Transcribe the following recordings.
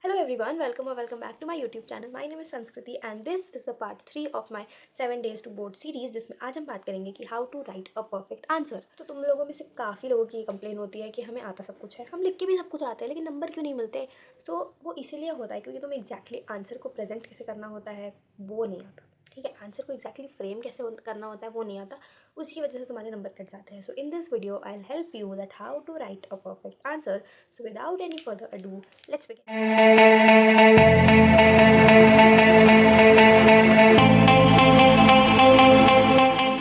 Hello everyone, welcome or welcome back to my YouTube channel. My name is Sanskriti and this is the part 3 of my 7 days to board series जिसमें आज हम बात करेंगे कि how to write a perfect answer। तो तुम लोगों में से काफ़ी लोगों की कंप्लेन होती है कि हमें आता सब कुछ है, हम लिख के भी सब कुछ आते हैं लेकिन नंबर क्यों नहीं मिलते। तो वो इसीलिए होता है क्योंकि तुम्हें एग्जैक्टली आंसर को प्रेजेंट कैसे करना होता है वो नहीं आता। ठीक है, आंसर को एग्जैक्टली फ्रेम कैसे करना होता है वो नहीं आता, उसकी वजह से तुम्हारे नंबर कट जाते हैं। So in this video I will help you that how to write a perfect answer. So without any further ado let's begin.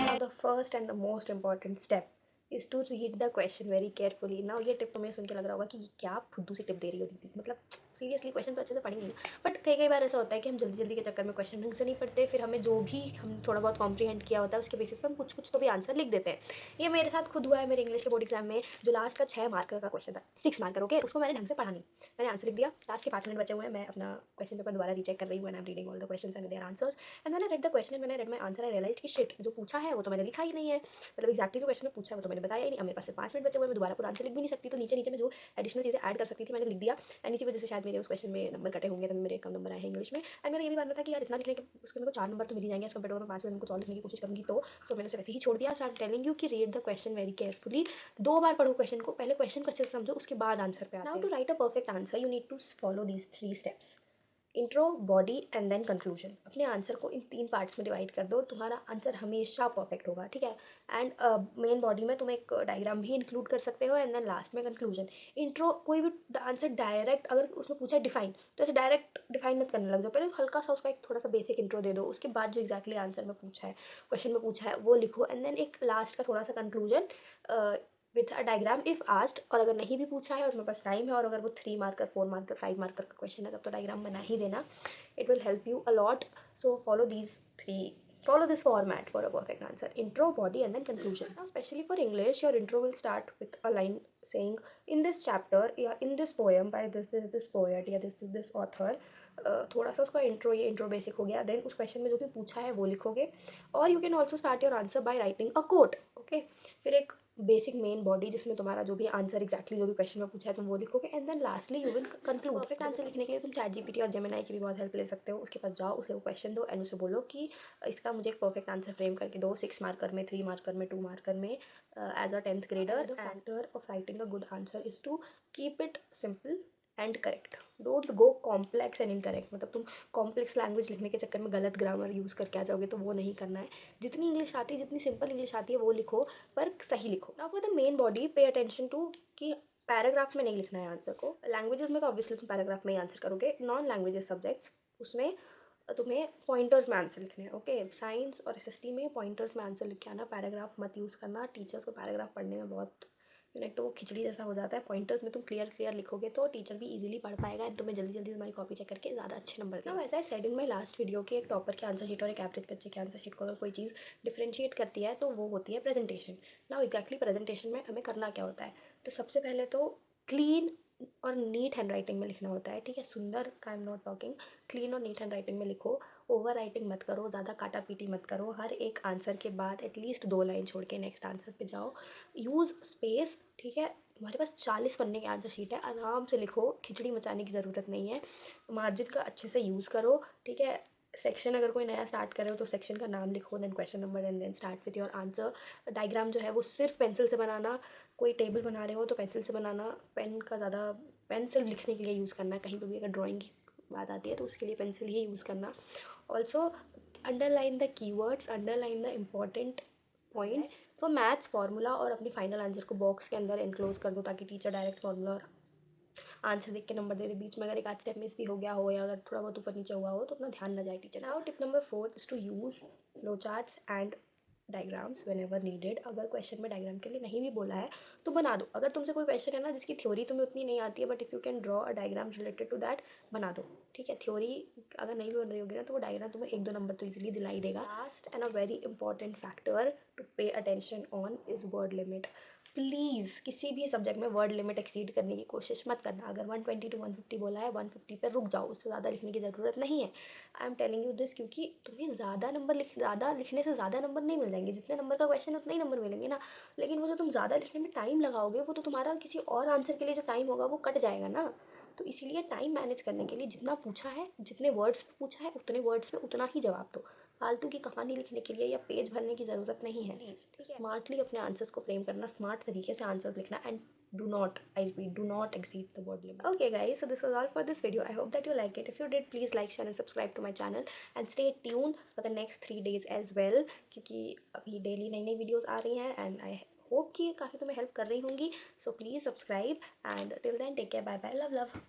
Now the first and the most important step is to read the question very carefully. Now ये tip तुम्हें सुन के लग रहा होगा कि ये क्या फुद्दू सी tip दे रही हो दीदी, मतलब सीरियसली क्वेश्चन तो अच्छे से पढ़ेंगे ना। बट कई कई बार ऐसा होता है कि हम जल्दी जल्दी के चक्कर में क्वेश्चन ढंग से नहीं पढ़ते, फिर हमें जो भी हम थोड़ा बहुत कॉम्प्रीहेंड किया होता है उसके बेसिस पर हम कुछ कुछ तो भी आंसर लिख देते हैं। ये मेरे साथ खुद हुआ है मेरे इंग्लिश के बोर्ड एग्जाम में। जो लास्ट का 6 मार्कर का क्वेश्चन था, 6 मार्कर, ओके, उसको मैंने ढंग से पढ़ा नहीं, मैंने आंसर लिख दिया। लास्ट के 5 मिनट बचे हुए हैं, मैं अपना क्वेश्चन पेपर दोबारा रीचेक कर रही हूँ and I am reading all the questions and their answers. And मैंने रेड द क्वेश्चन एंड मैंने read my answer, I realise कि शिट, जो पूछा है वो तो मैंने लिखा ही नहीं है। मतलब एक्जैक्टली जो क्वेश्चन में पूछा है वो तो मैंने बताया ही नहीं। अब मेरे पास सिर्फ 5 मिनट बचे हुए, मैं दोबारा पूरा आंसर लिख भी नहीं सकती, तो नीचे नीचे में जो एडिशनल चीज़ें ऐड कर सकती थी मैंने लिख दिया। एंड इसी वजह से शायद मेरे उस क्वेश्चन में नंबर कटे होंगे, तभी मेरे कम नंबर आए हैं इंग्लिश में। एंड मेरा ये भी मानना था कि यार इतना लिखने के उसके मेरे को 4 नंबर तो मिल ही जाएंगे, इसका बेटर मैं 5 मिनट कुछ और लिखने की कोशिश करूँगी। तो सो मैंने उसे वैसे ही छोड़ दिया। सो आई एम टेलिंग यू कि read the question very carefully. 2 बार पढ़ो क्वेश्चन को, पहले क्वेश्चन को अच्छे से समझो, उसके बाद आंसर पे आते हैं। Now to write a perfect answer you need to follow these 3 steps: intro, body and then conclusion. अपने आंसर को इन 3 पार्ट्स में डिवाइड कर दो, तुम्हारा आंसर हमेशा परफेक्ट होगा। ठीक है, एंड मेन बॉडी में तुम एक डायग्राम भी इंक्लूड कर सकते हो एंड देन लास्ट में कंक्लूजन। इंट्रो, कोई भी आंसर डायरेक्ट अगर उसमें पूछा है डिफाइन, तो ऐसे डायरेक्ट डिफाइन मत करने लग जाओ, पहले हल्का सा उसका एक थोड़ा सा बेसिक इंट्रो दे दो, उसके बाद जो एक्जैक्टली आंसर में पूछा है, क्वेश्चन में पूछा है वो लिखो एंड देन एक लास्ट का थोड़ा सा conclusion with a diagram if asked. और अगर नहीं भी पूछा है और तुम्हारे पास टाइम है और अगर वो 3 मार्कर 4 मार्कर 5 मार्कर का क्वेश्चन है तब तो डायग्राम बना ही देना। it will help you a lot. So follow this format for a perfect answer: intro, body and then conclusion. Now especially for English, your intro will start with a line saying in this chapter, yeah, in this poem by this poet या this author। थोड़ा सा उसका intro basic हो गया। Then उस question में जो भी पूछा है वो लिखोगे। और you can also start your answer by writing a quote, okay. फिर एक बेसिक मेन बॉडी जिसमें तुम्हारा जो भी आंसर एक्जैक्टली जो भी क्वेश्चन में पूछा है तुम वो लिखोगे and then lastly you will conclude. Perfect answer लिखने के लिए तुम चैट जीपीटी और जेमिनाई की भी बहुत हेल्प ले सकते हो। उसके पास जाओ, उसे वो क्वेश्चन दो एंड उसे बोलो कि इसका मुझे एक परफेक्ट आंसर फ्रेम करके दो, 6 मार्कर में, 3 मार्कर में, 2 मार्कर में, as a 10th grader. The factor of writing a good answer is to keep it simple and correct. Don't go complex and incorrect, मतलब तुम कॉम्प्लेक्स लैंग्वेज लिखने के चक्कर में गलत ग्रामर यूज़ करके आ जाओगे, तो वो नहीं करना है। जितनी इंग्लिश आती है, जितनी सिंपल इंग्लिश आती है वो लिखो, पर सही लिखो। Now for the main body pay attention to कि पैराग्राफ में नहीं लिखना है आंसर को। लैंग्वेजेस में तो ऑब्वियसली तुम पैराग्राफ में ही आंसर करोगे। नॉन लैंग्वेजेस सब्जेक्ट्स, उसमें तुम्हें पॉइंटर्स में आंसर लिखने हैं, ओके। साइंस और एसएसटी में पॉइंटर्स में आंसर लिख के आना, पैराग्राफ मत यूज़ करना। टीचर्स को पैराग्राफ पढ़ने में बहुत एक तो वो खिचड़ी जैसा हो जाता है। पॉइंटर्स में तुम क्लियर लिखोगे तो टीचर भी इजीली पढ़ पाएगा एंड तुम्हें जल्दी जल्दी तुम्हारी कॉपी चेक करके ज़्यादा अच्छे नंबर देगा। वैसा है said in my last video कि एक टॉपर के आंसर शीट और एक एवरेज बच्चे के आंसर शीट को अगर कोई चीज़ डिफ्रेंशिएट करती है तो वो होती है प्रेजेंटेशन। ना एग्जैक्टली प्रेजेंटेशन में हमें करना क्या होता है, तो सबसे पहले तो क्लीन और नीट हैंड राइटिंग में लिखना होता है। ठीक है, सुंदर का I am not talking, clean और नीट हैंड राइटिंग में लिखो। ओवर राइटिंग मत करो, ज़्यादा काटा पीटी मत करो। हर एक आंसर के बाद एटलीस्ट 2 लाइन छोड़ के नेक्स्ट आंसर पे जाओ। Use space. ठीक है, तुम्हारे पास 40 पन्ने की आंसर शीट है, आराम से लिखो, खिचड़ी मचाने की ज़रूरत नहीं है। मार्जिन का अच्छे से यूज़ करो। ठीक है, सेक्शन अगर कोई नया स्टार्ट कर रहे हो तो सेक्शन का नाम लिखो, then question number and then start with your answer. Diagram जो है वो सिर्फ पेंसिल से बनाना। कोई टेबल बना रहे हो तो पेंसिल से बनाना। पेन का ज़्यादा, पेन सिर्फ लिखने के लिए यूज़ करना है। कहीं पर भी अगर ड्राइंग की बात आती है तो उसके लिए पेंसिल ही यूज़ करना। Also underline the keywords, underline the important points. तो मैथ्स फार्मूला और अपने फाइनल आंसर को बॉक्स के अंदर एनक्लोज कर दो ताकि टीचर डायरेक्ट फार्मूला और आंसर देख के नंबर दे दे। बीच में अगर एक आध स्टेप मिस भी हो गया हो या अगर थोड़ा बहुत ऊपर नीचे हुआ हो तो अपना ध्यान ना जाए teacher. Now tip number 4 is to use flow charts and diagrams whenever needed. अगर क्वेश्चन में डायग्राम के लिए नहीं भी बोला है तो बना दो। अगर तुमसे कोई क्वेश्चन है ना जिसकी थ्योरी तुम्हें उतनी नहीं आती है, but if you can draw a diagram related to that, बना दो। ठीक है, थ्योरी अगर नहीं भी बन रही होगी ना तो वो डायग्राम तुम्हें 1-2 नंबर तो इजीली दिला ही देगा। Last and a very important factor to pay attention on is word limit. Please किसी भी सब्जेक्ट में वर्ड लिमिट एक्सीड करने की कोशिश मत करना। अगर 120 to 150 बोला है, 150 पर रुक जाओ, उससे ज़्यादा लिखने की ज़रूरत नहीं है। I am telling you this क्योंकि तुम्हें ज़्यादा लिखने से ज़्यादा नंबर नहीं मिल जाएंगे। जितने नंबर का क्वेश्चन है उतने ही नंबर मिलेंगे ना, लेकिन वो जो तुम ज़्यादा लिखने में टाइम लगाओगे वो तो तुम्हारा किसी और आंसर के लिए जो टाइम होगा वो कट जाएगा ना। तो इसीलिए टाइम मैनेज करने के लिए जितना पूछा है, जितने वर्ड्स में पूछा है, उतने वर्ड्स में उतना ही जवाब दो। फालतू की कहानी लिखने के लिए या पेज भरने की ज़रूरत नहीं है। प्लीज़, ठीक है? स्मार्टली अपने आंसर्स को फ्रेम करना, स्मार्ट तरीके से आंसर्स लिखना, and do not, I repeat, do not exceed the word limit. Okay guys, so this was all for this video. I hope that you like it. If you did, please like, share and subscribe to my channel and stay tuned for the next 3 days as well, क्योंकि अभी daily नई नई videos आ रही हैं and I hope कि काफ़ी तुम्हें help कर रही होंगी. So please subscribe and till then take care, bye bye, love love.